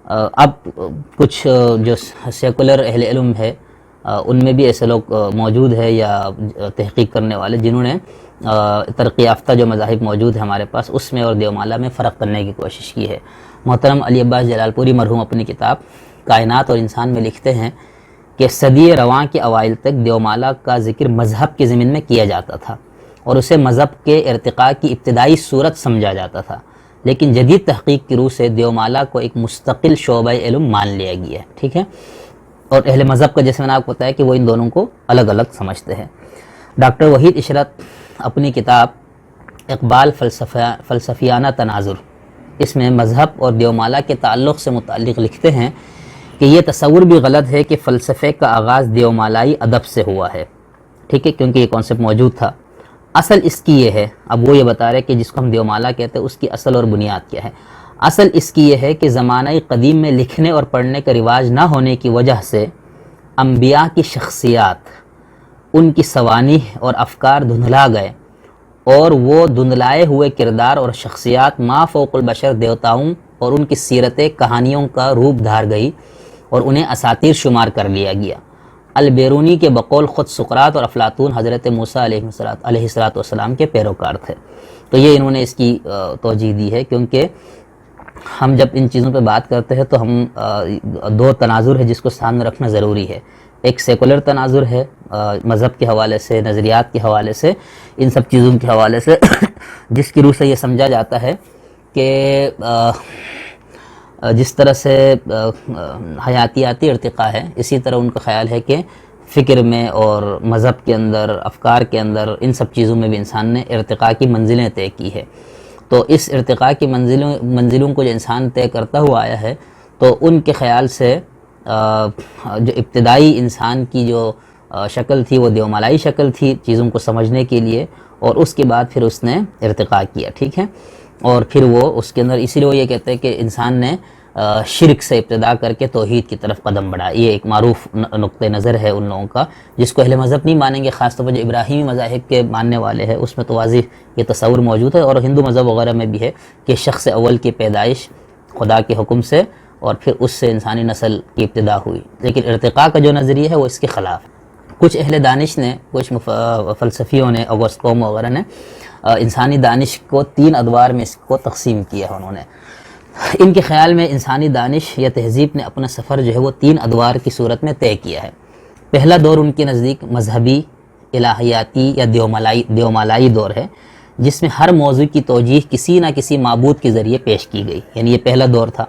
اب کچھ جو سیکولر اہل علم ہے ان میں بھی ایسے لوگ موجود ہے یا تحقیق کرنے والے جنہوں نے ترقی یافتہ جو مذاہب موجود ہیں ہمارے پاس اس میں اور دیومالا میں فرق کرنے کی کوشش کی ہے۔ محترم علی عباس جلال پوری مرحوم اپنی کتاب کائنات اور انسان میں لکھتے ہیں کہ صدی رواں کے اوائل تک دیومالا کا ذکر مذہب کے ضمن میں کیا جاتا تھا اور اسے مذہب کے ارتقاء کی ابتدائی صورت سمجھا جاتا تھا، لیکن جدید تحقیق کی روح سے دیومالا کو ایک مستقل شعبہ علم مان لیا گیا ہے، ٹھیک ہے۔ اور اہل مذہب کا جیسے میں نے آپ کو بتایا کہ وہ ان دونوں کو الگ الگ سمجھتے ہیں۔ ڈاکٹر وحید عشرت اپنی کتاب اقبال فلسفیانہ تناظر، اس میں مذہب اور دیومالا کے تعلق سے متعلق لکھتے ہیں کہ یہ تصور بھی غلط ہے کہ فلسفے کا آغاز دیومالائی ادب سے ہوا ہے، ٹھیک ہے، کیونکہ یہ کانسیپٹ موجود تھا۔ اصل اس کی یہ ہے، اب وہ یہ بتا رہے کہ جس کو ہم دیومالا کہتے ہیں اس کی اصل اور بنیاد کیا ہے۔ اصل اس کی یہ ہے کہ زمانہ قدیم میں لکھنے اور پڑھنے کا رواج نہ ہونے کی وجہ سے انبیاء کی شخصیات، ان کی سوانح اور افکار دھندلا گئے، اور وہ دھندلائے ہوئے کردار اور شخصیات ما فوق البشر دیوتاؤں اور ان کی سیرتیں کہانیوں کا روپ دھار گئی اور انہیں اساطیر شمار کر لیا گیا۔ البیرونی کے بقول خود سقراط اور افلاطون حضرت موسیٰ علیہ السلام کے پیروکار تھے۔ تو یہ انہوں نے اس کی توجیہ دی ہے، کیونکہ ہم جب ان چیزوں پہ بات کرتے ہیں تو ہم دو تناظر ہے جس کو سامنے رکھنا ضروری ہے۔ ایک سیکولر تناظر ہے مذہب کے حوالے سے، نظریات کے حوالے سے، ان سب چیزوں کے حوالے سے جس کی روح سے یہ سمجھا جاتا ہے کہ جس طرح سے حیاتیاتی ارتقاء ہے، اسی طرح ان کا خیال ہے کہ فکر میں اور مذہب کے اندر، افکار کے اندر، ان سب چیزوں میں بھی انسان نے ارتقاء کی منزلیں طے کی ہے۔ تو اس ارتقاء کی منزلوں کو جو انسان طے کرتا ہوا آیا ہے، تو ان کے خیال سے جو ابتدائی انسان کی جو شکل تھی وہ دیومالائی شکل تھی چیزوں کو سمجھنے کے لیے، اور اس کے بعد پھر اس نے ارتقاء کیا، ٹھیک ہے۔ اور پھر وہ اس کے اندر اسی لیے وہ یہ کہتے ہیں کہ انسان نے شرک سے ابتدا کر کے توحید کی طرف قدم بڑھا۔ یہ ایک معروف نقطہ نظر ہے ان لوگوں کا، جس کو اہل مذہب نہیں مانیں گے، خاص طور پر جو ابراہیمی مذاہب کے ماننے والے ہیں اس میں تو واضح یہ تصور موجود ہے، اور ہندو مذہب وغیرہ میں بھی ہے کہ شخص اول کی پیدائش خدا کے حکم سے اور پھر اس سے انسانی نسل کی ابتدا ہوئی، لیکن ارتقاء کا جو نظریہ ہے وہ اس کے خلاف ہے۔ کچھ اہل دانش نے، کچھ فلسفیوں نے، اوگسکوم وغیرہ نے انسانی دانش کو 3 ادوار میں اس کو تقسیم کیا ہے۔ انہوں نے ان کے خیال میں انسانی دانش یا تہذیب نے اپنا سفر جو ہے وہ 3 ادوار کی صورت میں طے کیا ہے۔ پہلا دور ان کے نزدیک مذہبی، الہیاتی یا دیومالائی دور ہے، جس میں ہر موضوع کی توجیہ کسی نہ کسی معبود کے ذریعے پیش کی گئی، یعنی یہ پہلا دور تھا۔